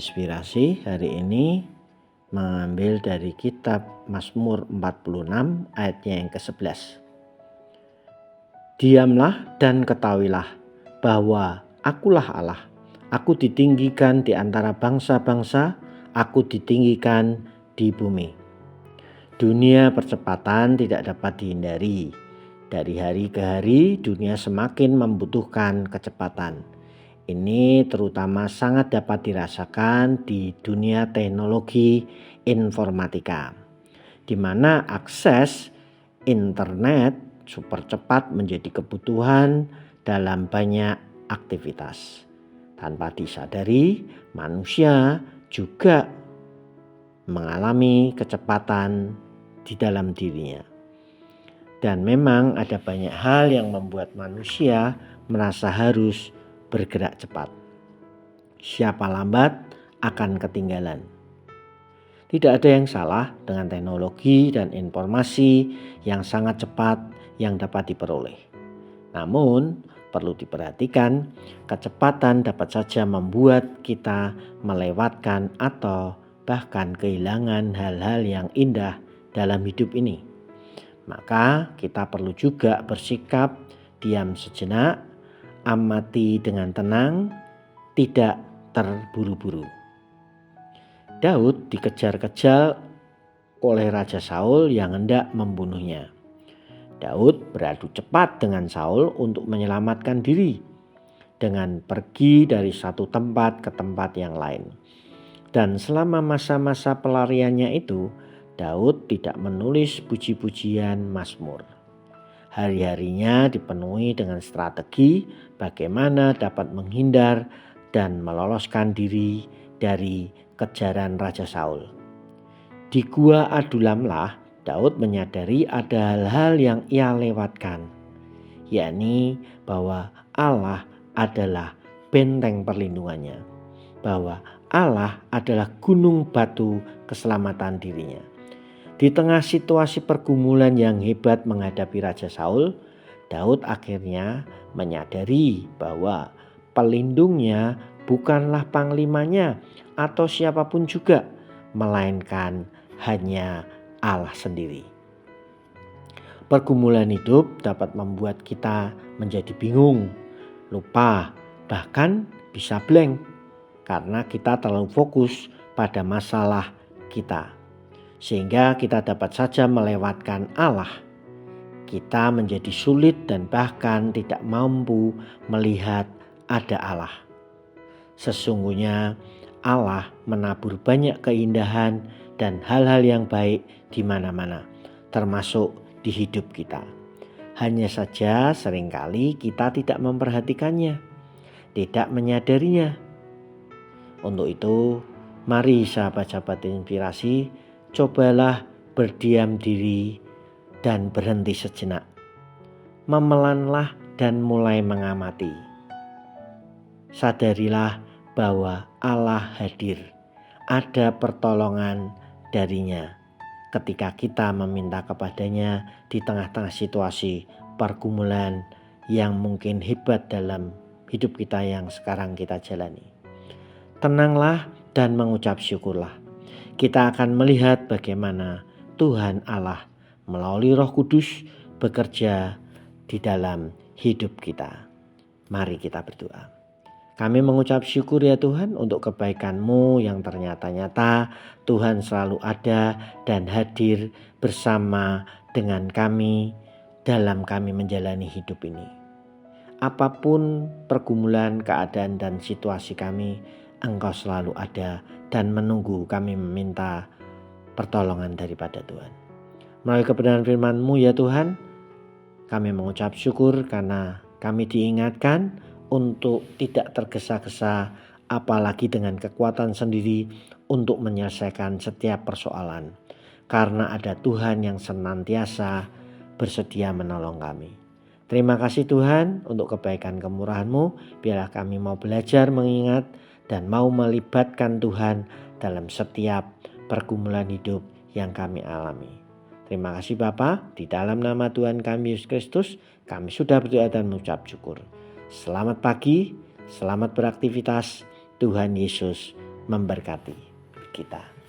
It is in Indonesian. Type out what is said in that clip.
Inspirasi hari ini mengambil dari kitab Mazmur 46 ayatnya yang ke-11. Diamlah dan ketahuilah bahwa akulah Allah. Aku ditinggikan di antara bangsa-bangsa, aku ditinggikan di bumi. Dunia percepatan tidak dapat dihindari. Dari hari ke hari dunia semakin membutuhkan kecepatan. Ini terutama sangat dapat dirasakan di dunia teknologi informatika, di mana akses internet super cepat menjadi kebutuhan dalam banyak aktivitas. Tanpa disadari, manusia juga mengalami kecepatan di dalam dirinya. Dan memang ada banyak hal yang membuat manusia merasa harus bergerak cepat. Siapa lambat akan ketinggalan. Tidak ada yang salah dengan teknologi dan informasi yang sangat cepat yang dapat diperoleh. Namun, perlu diperhatikan, kecepatan dapat saja membuat kita melewatkan atau bahkan kehilangan hal-hal yang indah dalam hidup ini. Maka kita perlu juga bersikap diam sejenak, amati dengan tenang, tidak terburu-buru. Daud dikejar-kejar oleh Raja Saul yang hendak membunuhnya. Daud beradu cepat dengan Saul untuk menyelamatkan diri dengan pergi dari satu tempat ke tempat yang lain. Dan selama masa-masa pelariannya itu, Daud tidak menulis puji-pujian Mazmur. Hari-harinya dipenuhi dengan strategi bagaimana dapat menghindar dan meloloskan diri dari kejaran Raja Saul. Di Gua Adullamlah, Daud menyadari ada hal-hal yang ia lewatkan, yakni bahwa Allah adalah benteng perlindungannya, bahwa Allah adalah gunung batu keselamatan dirinya. Di tengah situasi pergumulan yang hebat menghadapi Raja Saul, Daud akhirnya menyadari bahwa pelindungnya bukanlah panglimanya atau siapapun juga, melainkan hanya Allah sendiri. Pergumulan hidup dapat membuat kita menjadi bingung, lupa, bahkan bisa blank karena kita terlalu fokus pada masalah kita. Sehingga kita dapat saja melewatkan Allah. Kita menjadi sulit dan bahkan tidak mampu melihat ada Allah. Sesungguhnya Allah menabur banyak keindahan dan hal-hal yang baik di mana-mana, termasuk di hidup kita. Hanya saja seringkali kita tidak memperhatikannya, tidak menyadarinya. Untuk itu, mari sahabat-sahabat inspirasi, cobalah berdiam diri dan berhenti sejenak. Memelanlah dan mulai mengamati. Sadarilah bahwa Allah hadir. Ada pertolongan darinya ketika kita meminta kepadanya di tengah-tengah situasi pergumulan yang mungkin hebat dalam hidup kita yang sekarang kita jalani. Tenanglah dan mengucap syukurlah. Kita akan melihat bagaimana Tuhan Allah melalui Roh Kudus bekerja di dalam hidup kita. Mari kita berdoa. Kami mengucap syukur ya Tuhan untuk kebaikan-Mu yang ternyata nyata. Tuhan selalu ada dan hadir bersama dengan kami dalam kami menjalani hidup ini. Apapun pergumulan, keadaan dan situasi kami, Engkau selalu ada dan menunggu kami meminta pertolongan daripada Tuhan. Melalui kebenaran firman-Mu ya Tuhan, kami mengucap syukur karena kami diingatkan untuk tidak tergesa-gesa, apalagi dengan kekuatan sendiri untuk menyelesaikan setiap persoalan. Karena ada Tuhan yang senantiasa bersedia menolong kami. Terima kasih Tuhan untuk kebaikan kemurahan-Mu. Biarlah kami mau belajar mengingat dan mau melibatkan Tuhan dalam setiap pergumulan hidup yang kami alami. Terima kasih Bapa, di dalam nama Tuhan kami Yesus Kristus, kami sudah berdoa dan mengucap syukur. Selamat pagi, selamat beraktivitas, Tuhan Yesus memberkati kita.